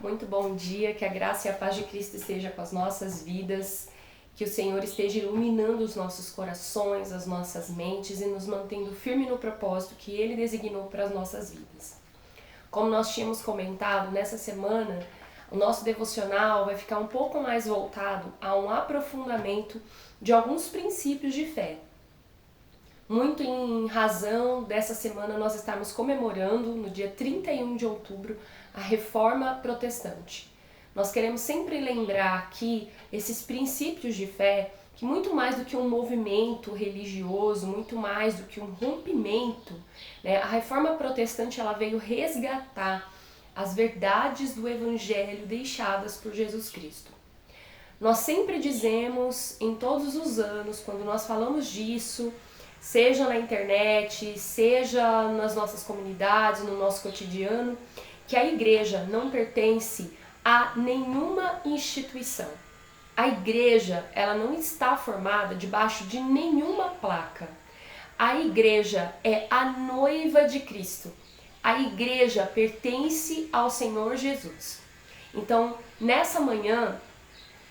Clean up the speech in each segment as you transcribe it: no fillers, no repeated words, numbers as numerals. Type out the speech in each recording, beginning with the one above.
muito bom dia, que a graça e a paz de Cristo esteja com as nossas vidas, que o Senhor esteja iluminando os nossos corações, as nossas mentes e nos mantendo firme no propósito que Ele designou para as nossas vidas. Como nós tínhamos comentado, nessa semana, o nosso devocional vai ficar um pouco mais voltado a um aprofundamento de alguns princípios de fé. Muito em razão dessa semana nós estarmos comemorando, no dia 31 de outubro, a Reforma Protestante. Nós queremos sempre lembrar que esses princípios de fé, que muito mais do que um movimento religioso, muito mais do que um rompimento, né, a Reforma Protestante ela veio resgatar as verdades do Evangelho deixadas por Jesus Cristo. Nós sempre dizemos, em todos os anos, quando nós falamos disso, seja na internet, seja nas nossas comunidades, no nosso cotidiano, que a igreja não pertence a nenhuma instituição. A igreja, ela não está formada debaixo de nenhuma placa. A igreja é a noiva de Cristo. A igreja pertence ao Senhor Jesus. Então, nessa manhã,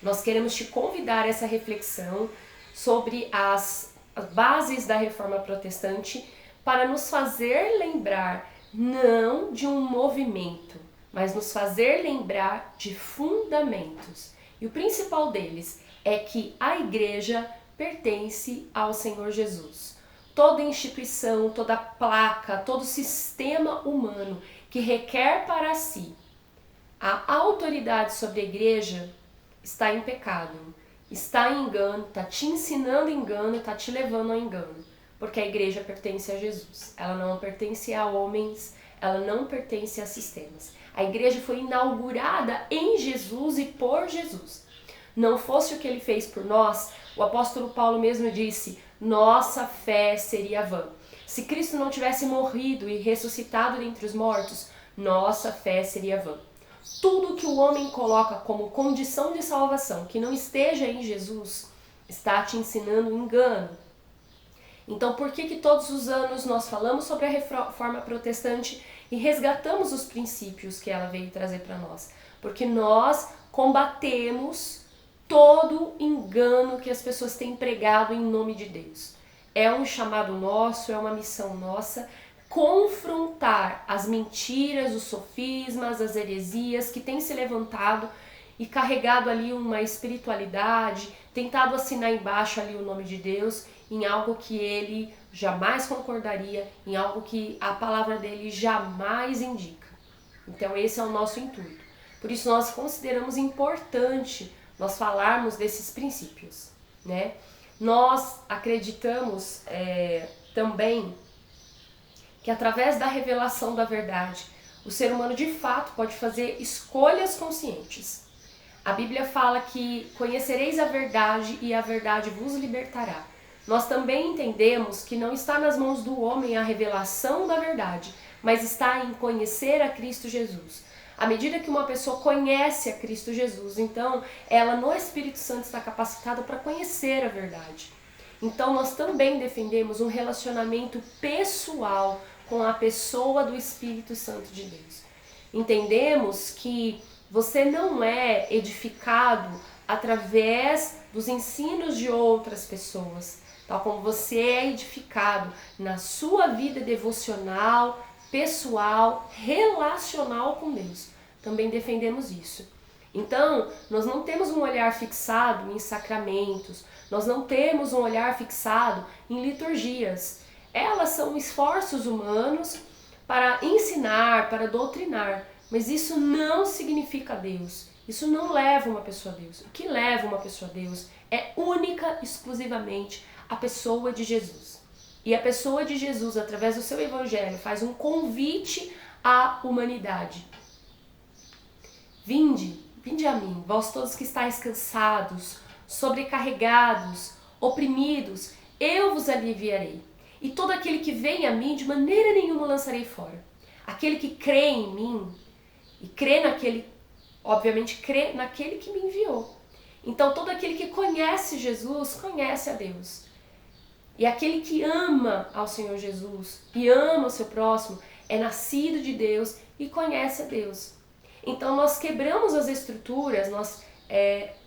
nós queremos te convidar a essa reflexão sobre as bases da Reforma Protestante para nos fazer lembrar não de um movimento, mas nos fazer lembrar de fundamentos. E o principal deles é que a igreja pertence ao Senhor Jesus. Toda instituição, toda placa, todo sistema humano que requer para si a autoridade sobre a igreja está em pecado. Está em engano, está te ensinando engano, está te levando ao engano. Porque a igreja pertence a Jesus. Ela não pertence a homens, ela não pertence a sistemas. A igreja foi inaugurada em Jesus e por Jesus. Não fosse o que ele fez por nós, o apóstolo Paulo mesmo disse, nossa fé seria vã. Se Cristo não tivesse morrido e ressuscitado dentre os mortos, nossa fé seria vã. Tudo que o homem coloca como condição de salvação, que não esteja em Jesus, está te ensinando engano. Então, por que todos os anos nós falamos sobre a Reforma Protestante e resgatamos os princípios que ela veio trazer para nós? Porque nós combatemos todo engano que as pessoas têm pregado em nome de Deus. É um chamado nosso, é uma missão nossa, confrontar as mentiras, os sofismas, as heresias que têm se levantado e carregado ali uma espiritualidade, tentado assinar embaixo ali o nome de Deus em algo que ele jamais concordaria, em algo que a palavra dele jamais indica. Então esse é o nosso intuito. Por isso nós consideramos importante nós falarmos desses princípios, né? Nós acreditamos também que através da revelação da verdade, o ser humano de fato pode fazer escolhas conscientes. A Bíblia fala que conhecereis a verdade e a verdade vos libertará. Nós também entendemos que não está nas mãos do homem a revelação da verdade, mas está em conhecer a Cristo Jesus. À medida que uma pessoa conhece a Cristo Jesus, então ela no Espírito Santo está capacitada para conhecer a verdade. Então nós também defendemos um relacionamento pessoal com a pessoa do Espírito Santo de Deus. Entendemos que você não é edificado através dos ensinos de outras pessoas, tal como você é edificado na sua vida devocional, pessoal, relacional com Deus. Também defendemos isso. Então, nós não temos um olhar fixado em sacramentos, nós não temos um olhar fixado em liturgias. Elas são esforços humanos para ensinar, para doutrinar, mas isso não significa Deus. Isso não leva uma pessoa a Deus. O que leva uma pessoa a Deus é única, exclusivamente, a pessoa de Jesus. E a pessoa de Jesus, através do seu evangelho, faz um convite à humanidade. Vinde a mim, vós todos que estáis cansados, sobrecarregados, oprimidos, eu vos aliviarei. E todo aquele que vem a mim, de maneira nenhuma lançarei fora. Aquele que crê em mim, e crê naquele, obviamente crê naquele que me enviou. Então todo aquele que conhece Jesus, conhece a Deus. E aquele que ama ao Senhor Jesus e ama o seu próximo, é nascido de Deus e conhece a Deus. Então nós quebramos as estruturas, nós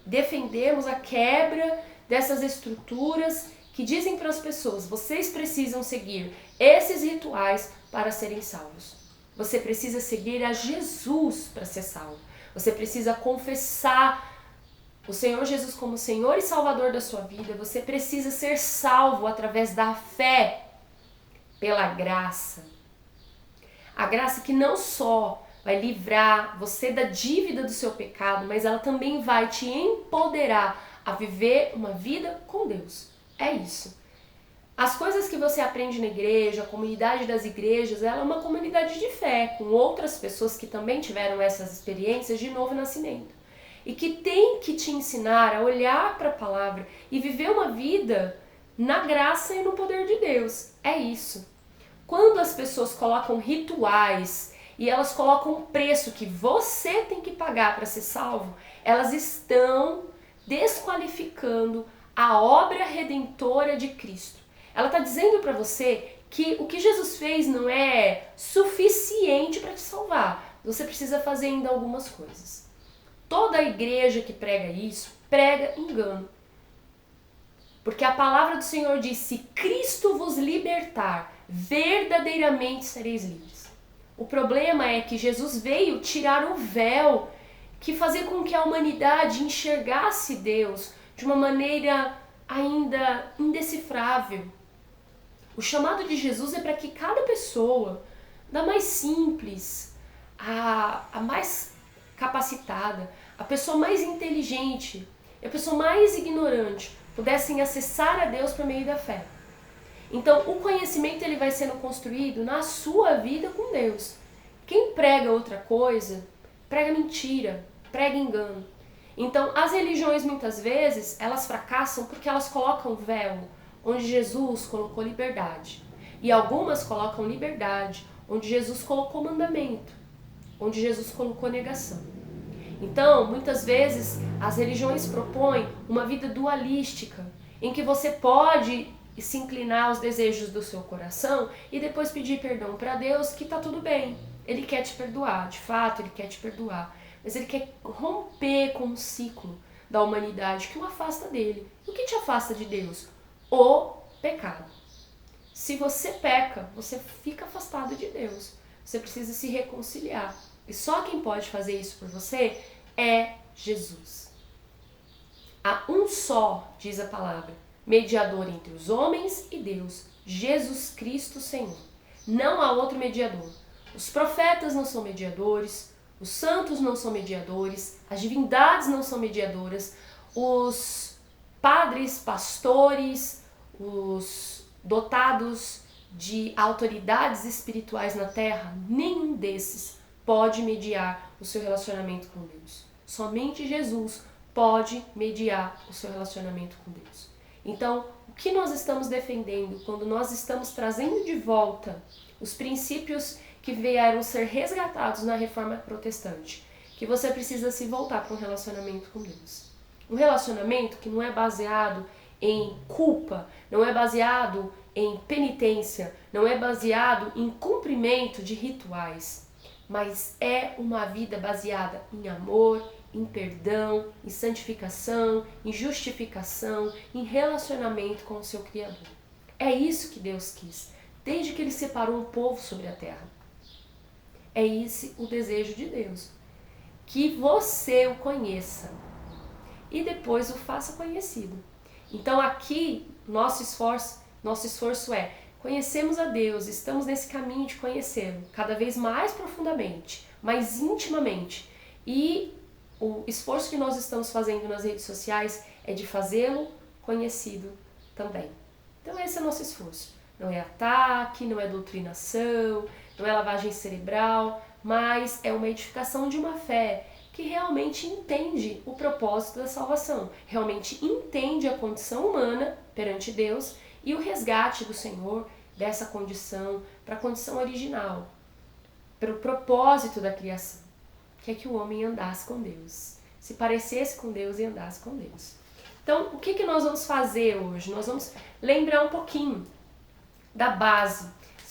defendemos a quebra dessas estruturas que dizem para as pessoas: vocês precisam seguir esses rituais para serem salvos. Você precisa seguir a Jesus para ser salvo. Você precisa confessar o Senhor Jesus como Senhor e Salvador da sua vida. Você precisa ser salvo através da fé, pela graça. A graça que não só vai livrar você da dívida do seu pecado, mas ela também vai te empoderar a viver uma vida com Deus. É isso. As coisas que você aprende na igreja, a comunidade das igrejas, ela é uma comunidade de fé, com outras pessoas que também tiveram essas experiências de novo nascimento. E que tem que te ensinar a olhar para a palavra e viver uma vida na graça e no poder de Deus. É isso. Quando as pessoas colocam rituais e elas colocam um preço que você tem que pagar para ser salvo, elas estão desqualificando a obra redentora de Cristo. Ela está dizendo para você que o que Jesus fez não é suficiente para te salvar. Você precisa fazer ainda algumas coisas. Toda a igreja que prega isso, prega engano. Porque a palavra do Senhor diz: se Cristo vos libertar, verdadeiramente sereis livres. O problema é que Jesus veio tirar o véu que fazia com que a humanidade enxergasse Deus de uma maneira ainda indecifrável. O chamado de Jesus é para que cada pessoa, da mais simples, a mais capacitada, a pessoa mais inteligente e a pessoa mais ignorante, pudessem acessar a Deus por meio da fé. Então, o conhecimento ele vai sendo construído na sua vida com Deus. Quem prega outra coisa, prega mentira, prega engano. Então, as religiões muitas vezes, elas fracassam porque elas colocam véu onde Jesus colocou liberdade. E algumas colocam liberdade onde Jesus colocou mandamento, onde Jesus colocou negação. Então, muitas vezes, as religiões propõem uma vida dualística, em que você pode se inclinar aos desejos do seu coração e depois pedir perdão para Deus, que está tudo bem. Ele quer te perdoar, de fato, ele quer te perdoar. Mas ele quer romper com o ciclo da humanidade que o afasta dele. O que te afasta de Deus? O pecado. Se você peca, você fica afastado de Deus. Você precisa se reconciliar. E só quem pode fazer isso por você é Jesus. Há um só, diz a palavra, mediador entre os homens e Deus, Jesus Cristo Senhor. Não há outro mediador. Os profetas não são mediadores, os santos não são mediadores, as divindades não são mediadoras, os padres, pastores, os dotados de autoridades espirituais na terra, nenhum desses pode mediar o seu relacionamento com Deus. Somente Jesus pode mediar o seu relacionamento com Deus. Então, o que nós estamos defendendo quando nós estamos trazendo de volta os princípios que vieram ser resgatados na Reforma Protestante? Que você precisa se voltar para um relacionamento com Deus. Um relacionamento que não é baseado em culpa, não é baseado em penitência, não é baseado em cumprimento de rituais, mas é uma vida baseada em amor, em perdão, em santificação, em justificação, em relacionamento com o seu Criador. É isso que Deus quis, desde que Ele separou um povo sobre a terra. É esse o desejo de Deus, que você o conheça e depois o faça conhecido. Então aqui, nosso esforço é conhecemos a Deus, estamos nesse caminho de conhecê-lo cada vez mais profundamente, mais intimamente. E o esforço que nós estamos fazendo nas redes sociais é de fazê-lo conhecido também. Então esse é o nosso esforço. Não é ataque, não é doutrinação, não é lavagem cerebral, mas é uma edificação de uma fé que realmente entende o propósito da salvação, realmente entende a condição humana perante Deus e o resgate do Senhor dessa condição para a condição original, para o propósito da criação, que é que o homem andasse com Deus, se parecesse com Deus e andasse com Deus. Então, o que nós vamos fazer hoje? Nós vamos lembrar um pouquinho da base,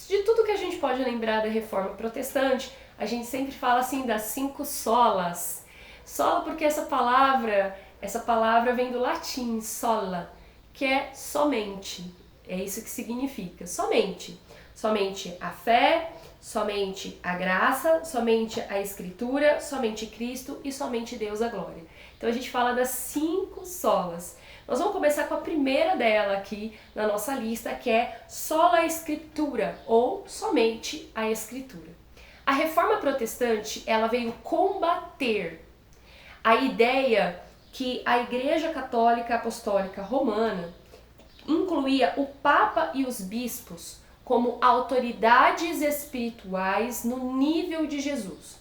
de tudo que a gente pode lembrar da Reforma Protestante, a gente sempre fala assim das 5 solas. Sola porque essa palavra vem do latim, sola, que é somente. É isso que significa, somente. Somente a fé, somente a graça, somente a Escritura, somente Cristo e somente Deus a glória. Então a gente fala das 5 solas. Nós vamos começar com a primeira dela aqui na nossa lista, que é sola Escritura, ou somente a Escritura. A Reforma Protestante, ela veio combater a ideia que a Igreja Católica Apostólica Romana incluía o Papa e os bispos como autoridades espirituais no nível de Jesus,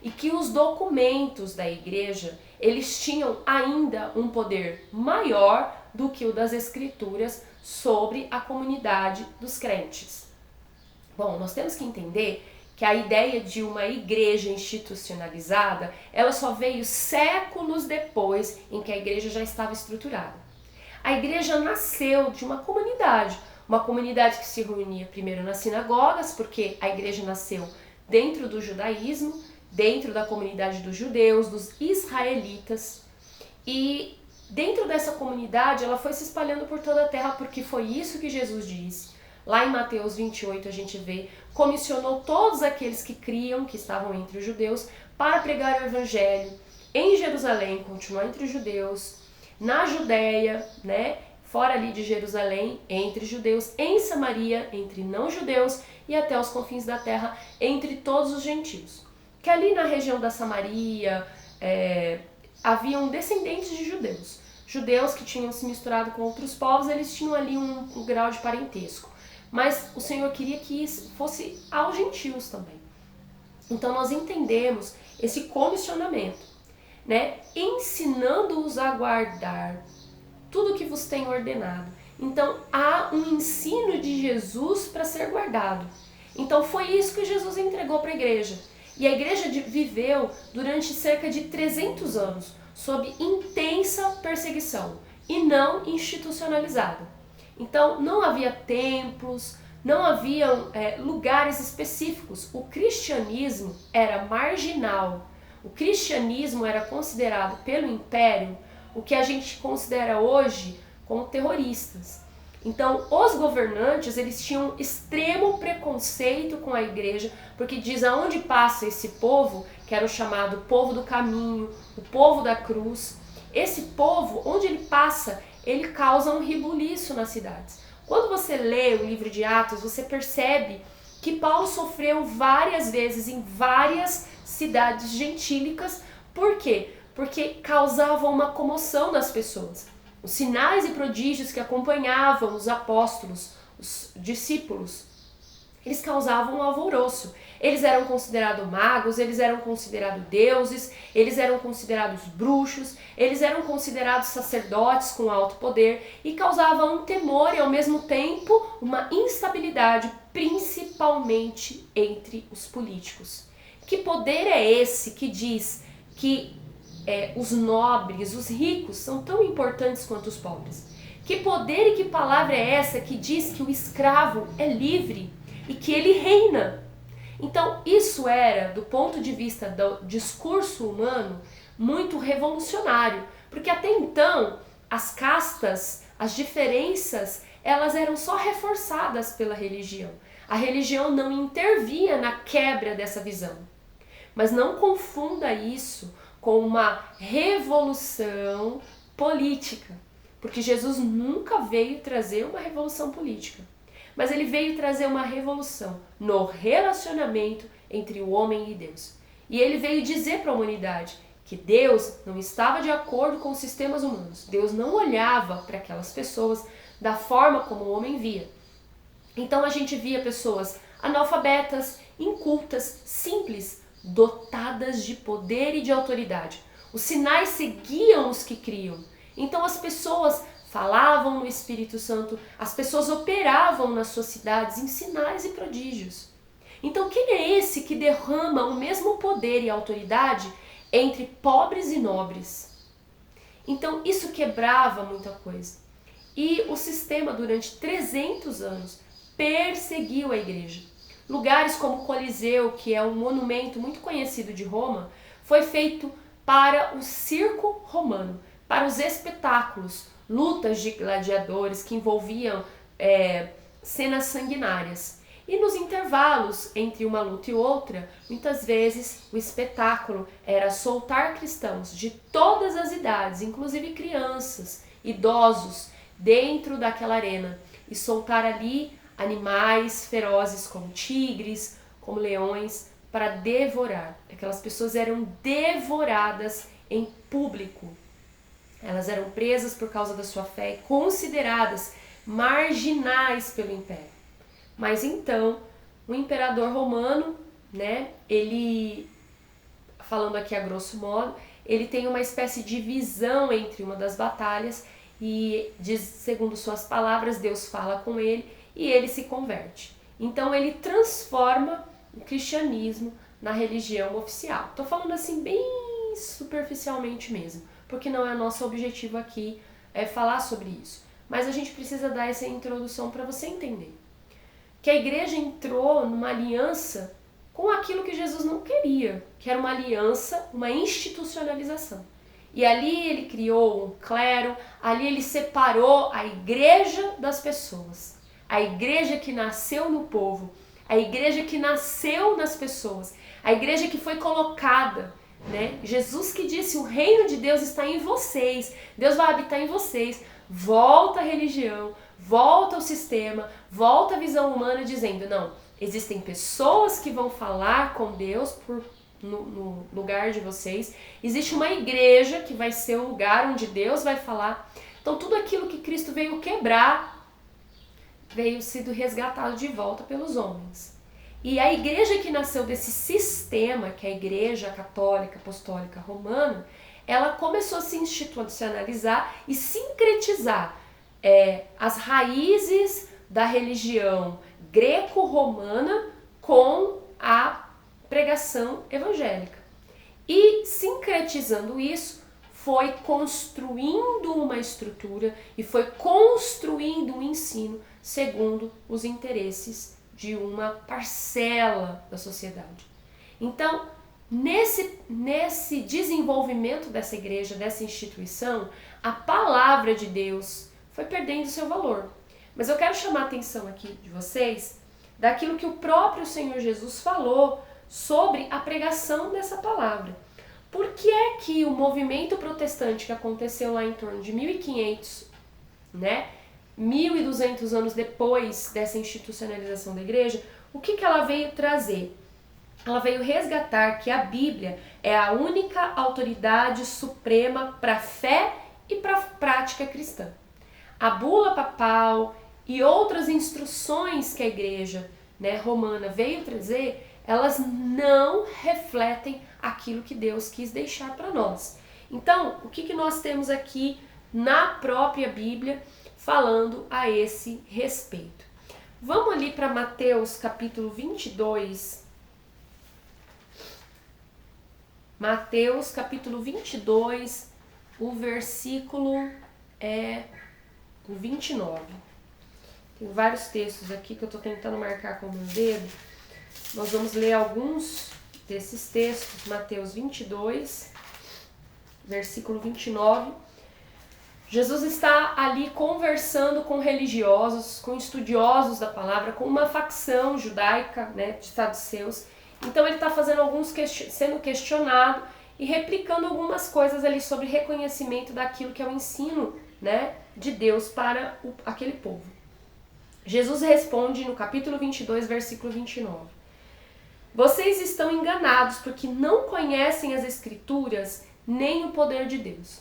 e que os documentos da Igreja, eles tinham ainda um poder maior do que o das Escrituras sobre a comunidade dos crentes. Bom, nós temos que entender que a ideia de uma igreja institucionalizada, ela só veio séculos depois em que a igreja já estava estruturada. A igreja nasceu de uma comunidade que se reunia primeiro nas sinagogas, porque a igreja nasceu dentro do judaísmo, dentro da comunidade dos judeus, dos israelitas, e dentro dessa comunidade ela foi se espalhando por toda a terra, porque foi isso que Jesus disse. Lá em Mateus 28 a gente vê, comissionou todos aqueles que criam, que estavam entre os judeus, para pregar o evangelho em Jerusalém, continuar entre os judeus, na Judéia, né, fora ali de Jerusalém, entre judeus, em Samaria, entre não-judeus e até os confins da terra, entre todos os gentios. Que ali na região da Samaria haviam descendentes de judeus. Judeus que tinham se misturado com outros povos, eles tinham ali um grau de parentesco. Mas o Senhor queria que isso fosse aos gentios também. Então nós entendemos esse comissionamento, né? Ensinando-os a guardar tudo que vos tenho ordenado. Então há um ensino de Jesus para ser guardado. Então foi isso que Jesus entregou para a igreja. E a igreja viveu durante cerca de 300 anos sob intensa perseguição e não institucionalizada. Então não havia templos, não haviam lugares específicos. O cristianismo era marginal. O cristianismo era considerado pelo império o que a gente considera hoje como terroristas. Então, os governantes, eles tinham extremo preconceito com a igreja, porque diz aonde passa esse povo, que era o chamado povo do caminho, o povo da cruz, esse povo, onde ele passa, ele causa um rebuliço nas cidades. Quando você lê o livro de Atos, você percebe que Paulo sofreu várias vezes em várias cidades gentílicas. Por quê? Porque causavam uma comoção nas pessoas. Os sinais e prodígios que acompanhavam os apóstolos, os discípulos, eles causavam um alvoroço. Eles eram considerados magos, eles eram considerados deuses, eles eram considerados bruxos, eles eram considerados sacerdotes com alto poder e causavam um temor e ao mesmo tempo uma instabilidade, principalmente entre os políticos. Que poder é esse que diz que os nobres, os ricos são tão importantes quanto os pobres? Que poder e que palavra é essa que diz que o escravo é livre e que ele reina? Então isso era, do ponto de vista do discurso humano, muito revolucionário, porque até então as castas, as diferenças, elas eram só reforçadas pela religião. A religião não intervinha na quebra dessa visão. Mas não confunda isso com uma revolução política, porque Jesus nunca veio trazer uma revolução política, mas ele veio trazer uma revolução no relacionamento entre o homem e Deus. E ele veio dizer para a humanidade que Deus não estava de acordo com os sistemas humanos. Deus não olhava para aquelas pessoas da forma como o homem via. Então a gente via pessoas analfabetas, incultas, simples, dotadas de poder e de autoridade. Os sinais seguiam os que criam. Então as pessoas falavam no Espírito Santo, as pessoas operavam nas suas cidades em sinais e prodígios. Então quem é esse que derrama o mesmo poder e autoridade entre pobres e nobres? Então isso quebrava muita coisa. E o sistema durante 300 anos perseguiu a igreja. Lugares como o Coliseu, que é um monumento muito conhecido de Roma, foi feito para o circo romano, para os espetáculos, lutas de gladiadores que envolviam cenas sanguinárias. E nos intervalos entre uma luta e outra, muitas vezes o espetáculo era soltar cristãos de todas as idades, inclusive crianças, idosos, dentro daquela arena e soltar ali animais ferozes como tigres, como leões, para devorar. Aquelas pessoas eram devoradas em público. Elas eram presas por causa da sua fé e consideradas marginais pelo império. Mas então, o imperador romano, né, ele, falando aqui a grosso modo, ele tem uma espécie de visão entre uma das batalhas e, segundo suas palavras, Deus fala com ele e ele se converte. Então ele transforma o cristianismo na religião oficial. Estou falando assim bem superficialmente mesmo, porque não é nosso objetivo aqui falar sobre isso. Mas a gente precisa dar essa introdução para você entender que a igreja entrou numa aliança com aquilo que Jesus não queria, que era uma aliança, uma institucionalização. E ali ele criou um clero, ali ele separou a igreja das pessoas. A igreja que nasceu no povo, a igreja que nasceu nas pessoas, a igreja que foi colocada, né? Jesus que disse, o reino de Deus está em vocês, Deus vai habitar em vocês. Volta a religião, volta ao sistema, volta a visão humana dizendo, não, existem pessoas que vão falar com Deus no lugar de vocês, existe uma igreja que vai ser o lugar onde Deus vai falar. Então tudo aquilo que Cristo veio quebrar, veio sido resgatado de volta pelos homens. E a igreja que nasceu desse sistema, que é a igreja católica, apostólica, romana, ela começou a se institucionalizar e sincretizar as raízes da religião greco-romana com a pregação evangélica. E sincretizando isso, foi construindo uma estrutura e foi construindo um ensino segundo os interesses de uma parcela da sociedade. Então, nesse desenvolvimento dessa igreja, dessa instituição, a palavra de Deus foi perdendo seu valor. Mas eu quero chamar a atenção aqui de vocês daquilo que o próprio Senhor Jesus falou sobre a pregação dessa palavra. Por que é que o movimento protestante que aconteceu lá em torno de 1500, né, 1200 anos depois dessa institucionalização da igreja, o que ela veio trazer? Ela veio resgatar que a Bíblia é a única autoridade suprema para a fé e para a prática cristã. A bula papal e outras instruções que a igreja, né, romana veio trazer, elas não refletem aquilo que Deus quis deixar para nós. Então, o que nós temos aqui na própria Bíblia falando a esse respeito? Vamos ali para Mateus capítulo 22. Mateus capítulo 22, o versículo o 29. Tem vários textos aqui que eu estou tentando marcar com o meu dedo. Nós vamos ler alguns desses textos. Mateus 22, versículo 29. Jesus está ali conversando com religiosos, com estudiosos da palavra, com uma facção judaica, né, de saduceus. Então ele está fazendo sendo questionado e replicando algumas coisas ali sobre reconhecimento daquilo que é o ensino, né, de Deus para aquele povo. Jesus responde no capítulo 22, versículo 29. Vocês estão enganados porque não conhecem as Escrituras nem o poder de Deus.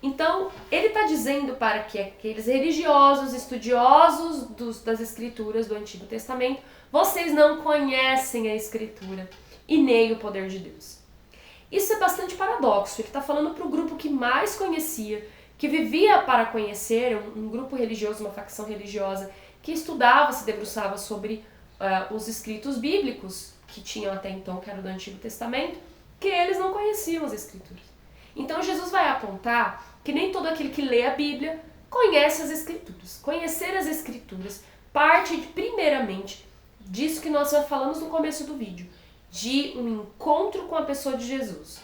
Então, ele está dizendo para que aqueles religiosos, estudiosos das Escrituras do Antigo Testamento, vocês não conhecem a Escritura e nem o poder de Deus. Isso é bastante paradoxo. Ele está falando para o grupo que mais conhecia, que vivia para conhecer, um grupo religioso, uma facção religiosa, que estudava, se debruçava sobre os escritos bíblicos, que tinham até então, que era do Antigo Testamento, que eles não conheciam as Escrituras. Então Jesus vai apontar que nem todo aquele que lê a Bíblia conhece as Escrituras. Conhecer as Escrituras parte primeiramente disso que nós já falamos no começo do vídeo, de um encontro com a pessoa de Jesus.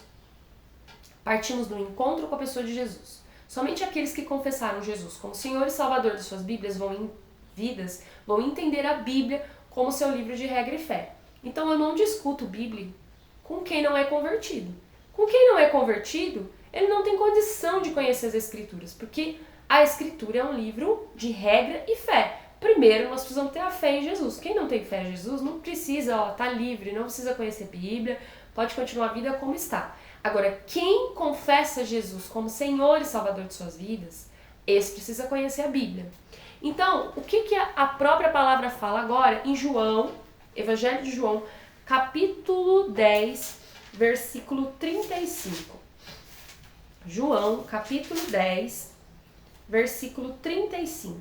Partimos do encontro com a pessoa de Jesus. Somente aqueles que confessaram Jesus como Senhor e Salvador de suas vidas vão entender a Bíblia como seu livro de regra e fé. Então eu não discuto Bíblia com quem não é convertido. Com quem não é convertido, ele não tem condição de conhecer as Escrituras, porque a Escritura é um livro de regra e fé. Primeiro, nós precisamos ter a fé em Jesus. Quem não tem fé em Jesus não precisa, tá livre, não precisa conhecer Bíblia, pode continuar a vida como está. Agora, quem confessa Jesus como Senhor e Salvador de suas vidas, esse precisa conhecer a Bíblia. Então, o que a própria palavra fala agora em João, Evangelho de João, capítulo 10, versículo 35. João, capítulo 10, versículo 35.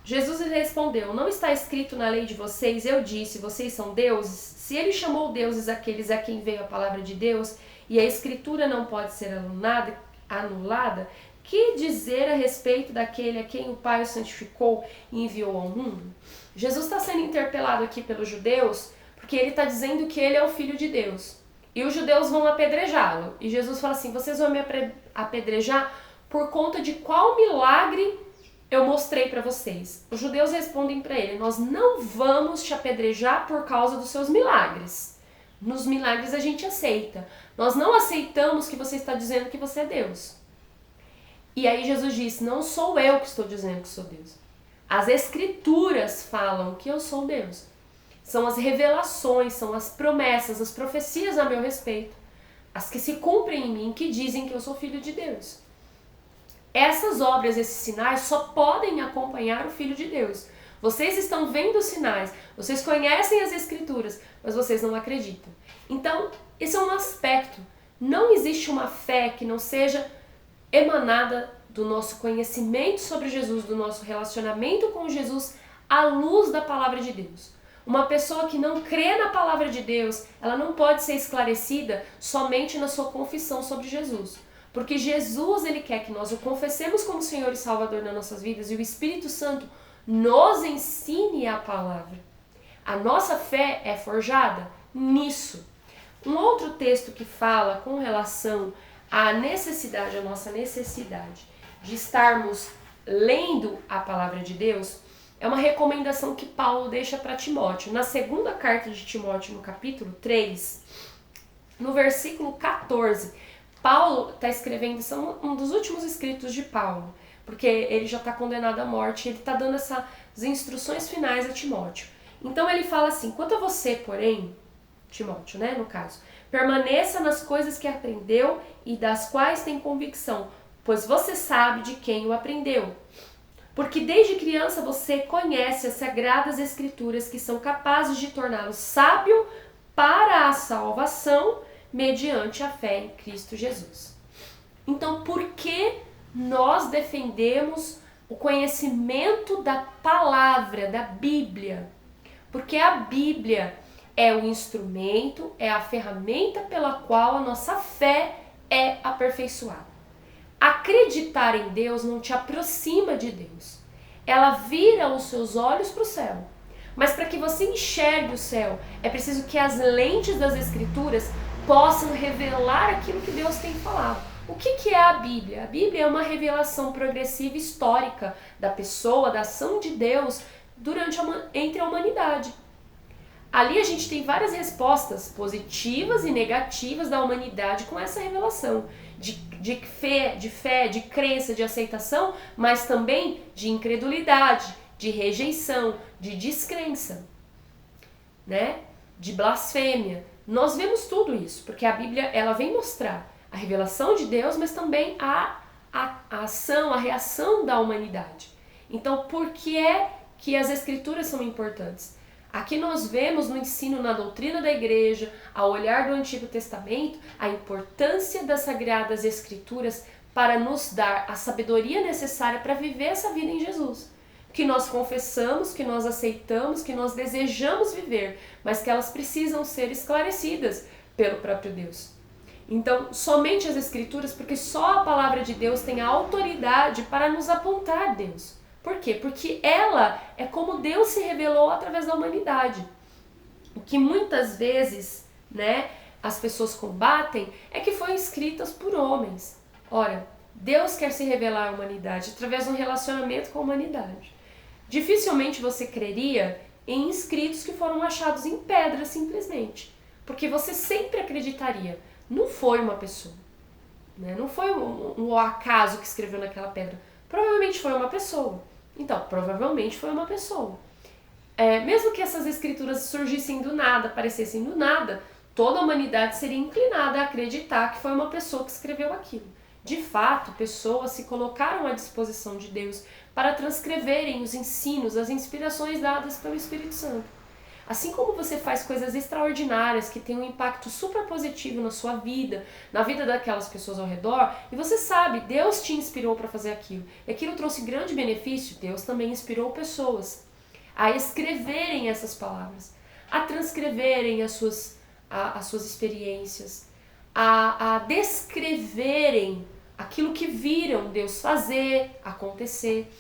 Jesus lhe respondeu: não está escrito na lei de vocês, eu disse, vocês são deuses? Se ele chamou deuses aqueles a quem veio a palavra de Deus, e a escritura não pode ser anulada, que dizer a respeito daquele a quem o Pai o santificou e enviou ao mundo? Jesus está sendo interpelado aqui pelos judeus, porque ele está dizendo que ele é o Filho de Deus. E os judeus vão apedrejá-lo. E Jesus fala assim: vocês vão me apedrejar por conta de qual milagre eu mostrei para vocês? Os judeus respondem para ele: nós não vamos te apedrejar por causa dos seus milagres. Nos milagres a gente aceita. Nós não aceitamos que você está dizendo que você é Deus. E aí Jesus disse: não sou eu que estou dizendo que sou Deus. As Escrituras falam que eu sou Deus. São as revelações, são as promessas, as profecias a meu respeito, as que se cumprem em mim, que dizem que eu sou filho de Deus. Essas obras, esses sinais, só podem acompanhar o Filho de Deus. Vocês estão vendo os sinais, vocês conhecem as Escrituras, mas vocês não acreditam. Então, esse é um aspecto. Não existe uma fé que não seja emanada do nosso conhecimento sobre Jesus, do nosso relacionamento com Jesus, à luz da palavra de Deus. Uma pessoa que não crê na palavra de Deus, ela não pode ser esclarecida somente na sua confissão sobre Jesus. Porque Jesus, ele quer que nós o confessemos como Senhor e Salvador nas nossas vidas, e o Espírito Santo nos ensine a palavra. A nossa fé é forjada nisso. Um outro texto que fala com relação à necessidade, a nossa necessidade de estarmos lendo a palavra de Deus, é uma recomendação que Paulo deixa para Timóteo. Na segunda carta de Timóteo, no capítulo 3, no versículo 14, Paulo está escrevendo, são um dos últimos escritos de Paulo, porque ele já está condenado à morte, ele está dando essas instruções finais a Timóteo. Então ele fala assim: quanto a você, porém, Timóteo, né, no caso, permaneça nas coisas que aprendeu e das quais tem convicção, pois você sabe de quem o aprendeu. Porque desde criança você conhece as sagradas escrituras que são capazes de torná-lo sábio para a salvação mediante a fé em Cristo Jesus. Então, por que nós defendemos o conhecimento da palavra, da Bíblia? Porque a Bíblia é o instrumento, é a ferramenta pela qual a nossa fé é aperfeiçoada. Acreditar em Deus não te aproxima de Deus. Ela vira os seus olhos para o céu. Mas para que você enxergue o céu, é preciso que as lentes das Escrituras possam revelar aquilo que Deus tem falado. O que é a Bíblia? A Bíblia é uma revelação progressiva histórica da pessoa, da ação de Deus entre a humanidade. Ali a gente tem várias respostas positivas e negativas da humanidade com essa revelação. De fé, de crença, de aceitação, mas também de incredulidade, de rejeição, de descrença, né? De blasfêmia. Nós vemos tudo isso, porque a Bíblia ela vem mostrar a revelação de Deus, mas também a ação, a reação da humanidade. Então, por que é que as Escrituras são importantes? Aqui nós vemos no ensino, na doutrina da igreja, ao olhar do Antigo Testamento, a importância das Sagradas Escrituras para nos dar a sabedoria necessária para viver essa vida em Jesus. Que nós confessamos, que nós aceitamos, que nós desejamos viver, mas que elas precisam ser esclarecidas pelo próprio Deus. Então, somente as Escrituras, porque só a palavra de Deus tem a autoridade para nos apontar Deus, Por quê? Porque ela é como Deus se revelou através da humanidade. O que muitas vezes, né, as pessoas combatem é que foram escritas por homens. Ora, Deus quer se revelar à humanidade através de um relacionamento com a humanidade. Dificilmente você creria em escritos que foram achados em pedra simplesmente, porque você sempre acreditaria, não foi uma pessoa, né? Não foi um acaso que escreveu naquela pedra, provavelmente foi uma pessoa. Então, provavelmente foi uma pessoa. Mesmo que essas escrituras surgissem do nada, aparecessem do nada, toda a humanidade seria inclinada a acreditar que foi uma pessoa que escreveu aquilo. De fato, pessoas se colocaram à disposição de Deus para transcreverem os ensinos, as inspirações dadas pelo Espírito Santo. Assim como você faz coisas extraordinárias que têm um impacto super positivo na sua vida, na vida daquelas pessoas ao redor, e você sabe, Deus te inspirou para fazer aquilo, e aquilo trouxe grande benefício, Deus também inspirou pessoas a escreverem essas palavras, a transcreverem as suas experiências, a descreverem aquilo que viram Deus fazer, acontecer.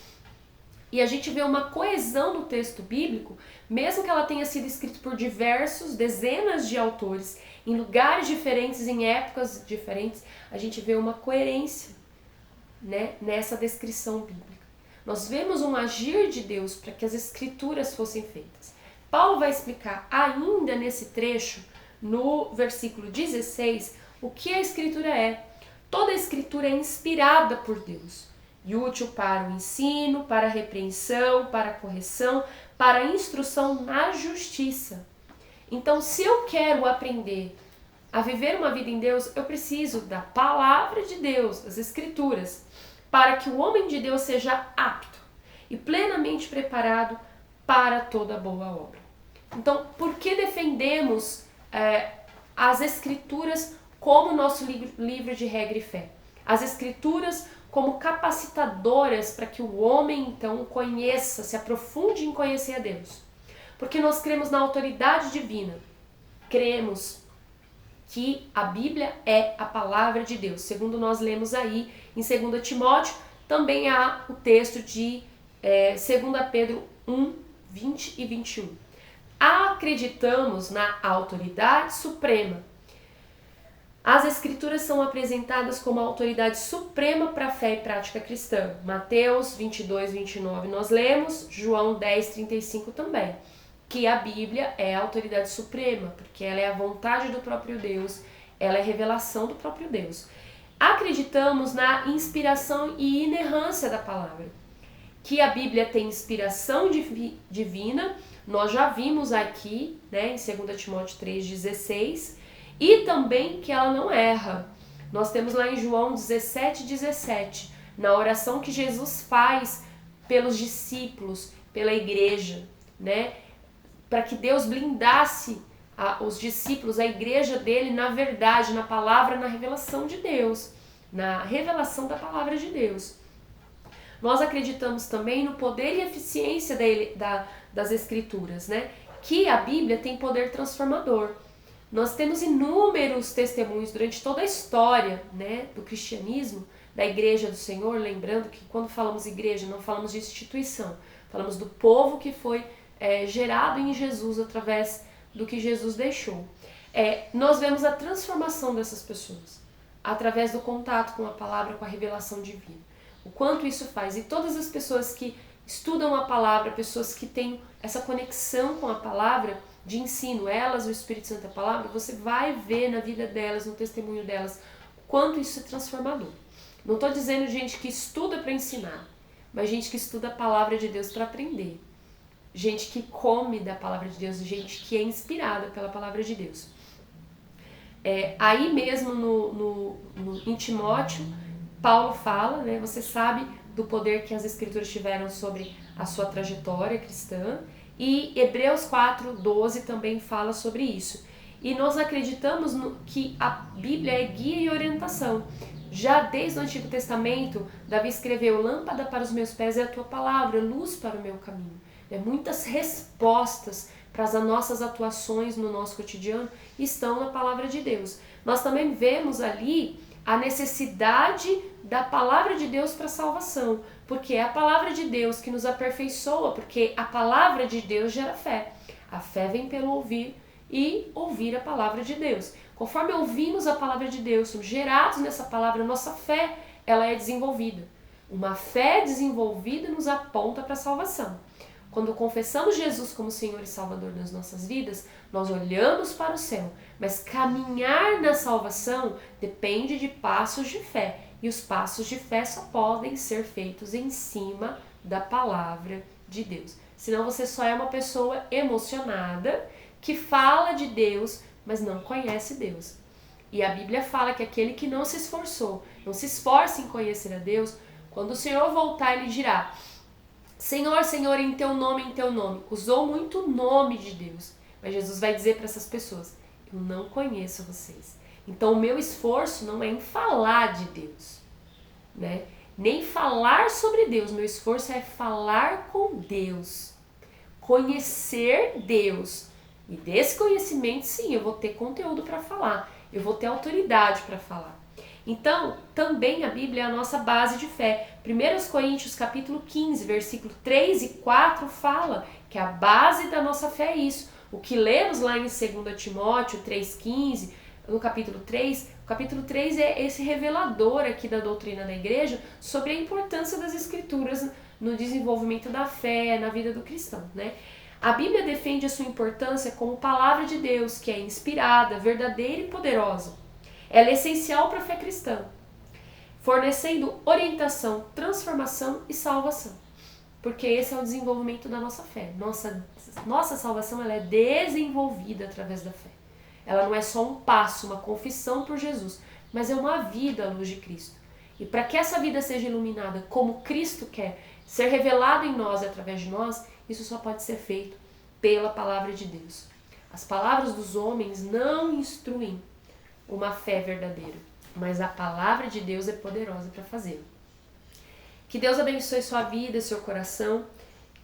E a gente vê uma coesão no texto bíblico, mesmo que ela tenha sido escrita por dezenas de autores, em lugares diferentes, em épocas diferentes, a gente vê uma coerência, né, nessa descrição bíblica. Nós vemos um agir de Deus para que as escrituras fossem feitas. Paulo vai explicar ainda nesse trecho, no versículo 16, o que a escritura é. Toda a escritura é inspirada por Deus e útil para o ensino, para a repreensão, para a correção, para a instrução na justiça. Então, se eu quero aprender a viver uma vida em Deus, eu preciso da palavra de Deus, das escrituras, para que o homem de Deus seja apto e plenamente preparado para toda boa obra. Então, por que defendemos as escrituras como nosso livro de regra e fé? As escrituras como capacitadoras para que o homem, então, conheça, se aprofunde em conhecer a Deus. Porque nós cremos na autoridade divina. Cremos que a Bíblia é a palavra de Deus. Segundo nós lemos aí em 2 Timóteo, também há o texto de 2 Pedro 1, 20 e 21. Acreditamos na autoridade suprema. As escrituras são apresentadas como a autoridade suprema para a fé e prática cristã. Mateus 22, 29 nós lemos, João 10, 35 também. Que a Bíblia é a autoridade suprema, porque ela é a vontade do próprio Deus, ela é a revelação do próprio Deus. Acreditamos na inspiração e inerrância da palavra. Que a Bíblia tem inspiração divina, nós já vimos aqui, né, em 2 Timóteo 3,16, e também que ela não erra. Nós temos lá em João 17,17, na oração que Jesus faz pelos discípulos, pela igreja, né, para que Deus blindasse os discípulos, a igreja dele, na verdade, na palavra, na revelação de Deus, na revelação da palavra de Deus. Nós acreditamos também no poder e eficiência das escrituras, né? Que a Bíblia tem poder transformador. Nós temos inúmeros testemunhos durante toda a história, né, do cristianismo, da Igreja do Senhor, lembrando que quando falamos igreja, não falamos de instituição, falamos do povo que foi gerado em Jesus através do que Jesus deixou. Nós vemos a transformação dessas pessoas através do contato com a palavra, com a revelação divina. O quanto isso faz. E todas as pessoas que estudam a palavra, pessoas que têm essa conexão com a palavra de ensino, elas, o Espírito Santo, a palavra, você vai ver na vida delas, no testemunho delas, o quanto isso é transformador. Não estou dizendo gente que estuda para ensinar, mas gente que estuda a palavra de Deus para aprender. Gente que come da palavra de Deus, gente que é inspirada pela palavra de Deus. Aí mesmo em Timóteo, Paulo fala, né, você sabe do poder que as escrituras tiveram sobre a sua trajetória cristã, e Hebreus 4:12 também fala sobre isso. E nós acreditamos que a Bíblia é guia e orientação. Já desde o Antigo Testamento, Davi escreveu: lâmpada para os meus pés é a tua palavra, luz para o meu caminho. Muitas respostas para as nossas atuações no nosso cotidiano estão na palavra de Deus. Nós também vemos ali a necessidade da palavra de Deus para a salvação. Porque é a palavra de Deus que nos aperfeiçoa, porque a palavra de Deus gera fé. A fé vem pelo ouvir e ouvir a palavra de Deus. Conforme ouvimos a palavra de Deus, somos gerados nessa palavra, nossa fé ela é desenvolvida. Uma fé desenvolvida nos aponta para a salvação. Quando confessamos Jesus como Senhor e Salvador das nossas vidas, nós olhamos para o céu, mas caminhar na salvação depende de passos de fé. E os passos de fé só podem ser feitos em cima da palavra de Deus. Senão você só é uma pessoa emocionada que fala de Deus, mas não conhece Deus. E a Bíblia fala que aquele que não se esforçou, não se esforça em conhecer a Deus, quando o Senhor voltar, ele dirá: Senhor, Senhor, em teu nome, em teu nome. Usou muito o nome de Deus. Mas Jesus vai dizer para essas pessoas: eu não conheço vocês. Então o meu esforço não é em falar de Deus, né? Nem falar sobre Deus. Meu esforço é falar com Deus. Conhecer Deus. E desse conhecimento, sim, eu vou ter conteúdo para falar. Eu vou ter autoridade para falar. Então, também a Bíblia é a nossa base de fé. 1 Coríntios capítulo 15, versículo 3 e 4 fala que a base da nossa fé é isso. O que lemos lá em 2 Timóteo 3,15, no capítulo 3, o capítulo 3 é esse revelador aqui da doutrina da igreja sobre a importância das escrituras no desenvolvimento da fé, na vida do cristão, né? A Bíblia defende a sua importância como palavra de Deus, que é inspirada, verdadeira e poderosa. Ela é essencial para a fé cristã, fornecendo orientação, transformação e salvação. Porque esse é o desenvolvimento da nossa fé. Nossa salvação ela é desenvolvida através da fé. Ela não é só um passo, uma confissão por Jesus, mas é uma vida à luz de Cristo. E para que essa vida seja iluminada como Cristo quer, ser revelado em nós e através de nós, isso só pode ser feito pela palavra de Deus. As palavras dos homens não instruem uma fé verdadeira, mas a palavra de Deus é poderosa para fazê-lo. Que Deus abençoe sua vida, seu coração,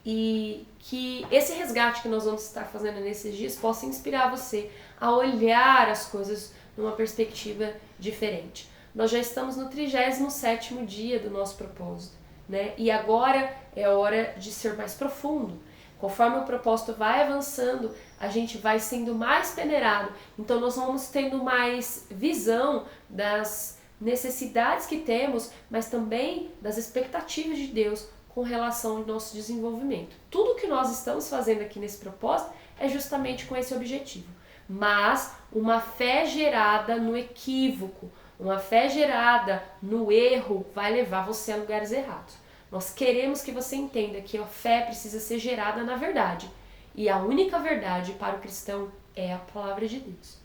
e que esse resgate que nós vamos estar fazendo nesses dias possa inspirar você a olhar as coisas numa perspectiva diferente. Nós já estamos no 37º dia do nosso propósito, né? E agora é hora de ser mais profundo. Conforme o propósito vai avançando, a gente vai sendo mais peneirado. Então nós vamos tendo mais visão das necessidades que temos, mas também das expectativas de Deus com relação ao nosso desenvolvimento. Tudo que nós estamos fazendo aqui nesse propósito é justamente com esse objetivo. Mas uma fé gerada no equívoco, uma fé gerada no erro vai levar você a lugares errados. Nós queremos que você entenda que a fé precisa ser gerada na verdade. E a única verdade para o cristão é a palavra de Deus.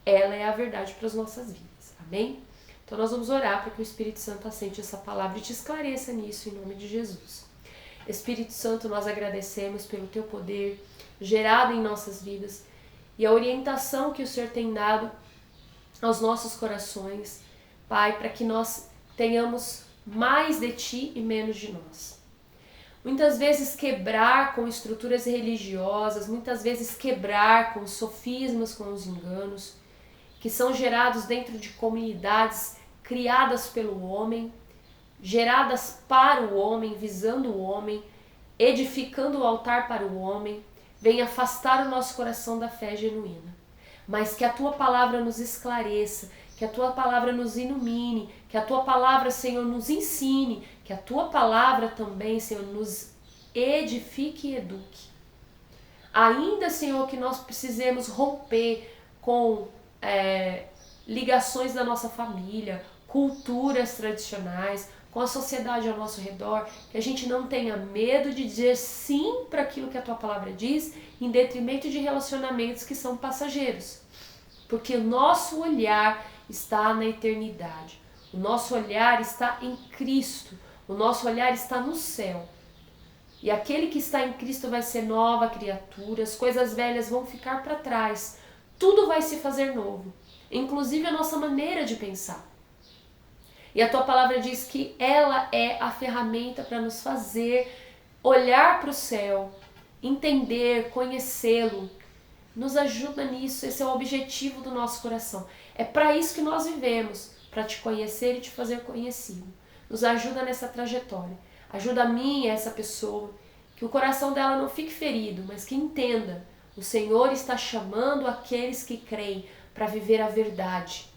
Ela é a verdade para as nossas vidas. Amém? Então nós vamos orar para que o Espírito Santo assente essa palavra e te esclareça nisso em nome de Jesus. Espírito Santo, nós agradecemos pelo teu poder gerado em nossas vidas e a orientação que o Senhor tem dado aos nossos corações, Pai, para que nós tenhamos mais de Ti e menos de nós. Muitas vezes quebrar com estruturas religiosas, muitas vezes quebrar com os sofismas, com os enganos, que são gerados dentro de comunidades criadas pelo homem, geradas para o homem, visando o homem, edificando o altar para o homem, vem afastar o nosso coração da fé genuína. Mas que a Tua palavra nos esclareça, que a Tua palavra nos ilumine, que a Tua palavra, Senhor, nos ensine, que a Tua palavra também, Senhor, nos edifique e eduque. Ainda, Senhor, que nós precisemos romper com ligações da nossa família, culturas tradicionais, com a sociedade ao nosso redor, que a gente não tenha medo de dizer sim para aquilo que a Tua palavra diz, em detrimento de relacionamentos que são passageiros. Porque o nosso olhar está na eternidade. O nosso olhar está em Cristo. O nosso olhar está no céu. E aquele que está em Cristo vai ser nova criatura, as coisas velhas vão ficar para trás. Tudo vai se fazer novo, inclusive a nossa maneira de pensar. E a Tua palavra diz que ela é a ferramenta para nos fazer olhar para o céu, entender, conhecê-lo. Nos ajuda nisso, esse é o objetivo do nosso coração. É para isso que nós vivemos, para Te conhecer e Te fazer conhecido. Nos ajuda nessa trajetória. Ajuda a mim e essa pessoa, que o coração dela não fique ferido, mas que entenda, o Senhor está chamando aqueles que creem para viver a verdade.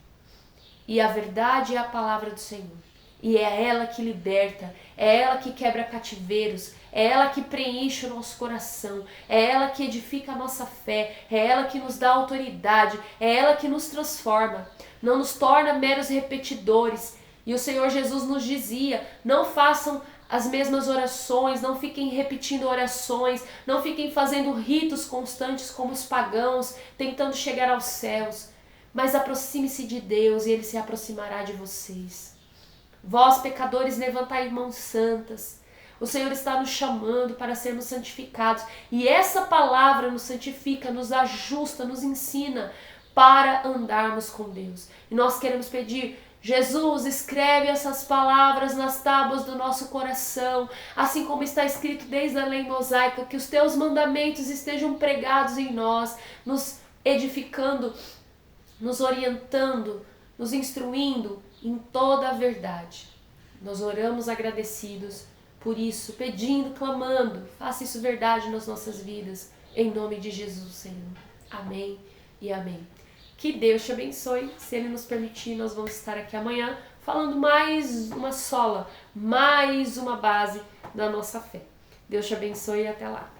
E a verdade é a palavra do Senhor. E é ela que liberta, é ela que quebra cativeiros, é ela que preenche o nosso coração, é ela que edifica a nossa fé, é ela que nos dá autoridade, é ela que nos transforma, não nos torna meros repetidores. E o Senhor Jesus nos dizia, não façam as mesmas orações, não fiquem repetindo orações, não fiquem fazendo ritos constantes como os pagãos, tentando chegar aos céus, mas aproxime-se de Deus e Ele se aproximará de vocês. Vós, pecadores, levantai mãos santas. O Senhor está nos chamando para sermos santificados. E essa palavra nos santifica, nos ajusta, nos ensina para andarmos com Deus. E nós queremos pedir, Jesus, escreve essas palavras nas tábuas do nosso coração, assim como está escrito desde a lei mosaica, que os teus mandamentos estejam pregados em nós, nos edificando, nos orientando, nos instruindo em toda a verdade. Nós oramos agradecidos por isso, pedindo, clamando, faça isso verdade nas nossas vidas, em nome de Jesus, Senhor. Amém e amém. Que Deus te abençoe. Se Ele nos permitir, nós vamos estar aqui amanhã falando mais uma sola, mais uma base da nossa fé. Deus te abençoe e até lá.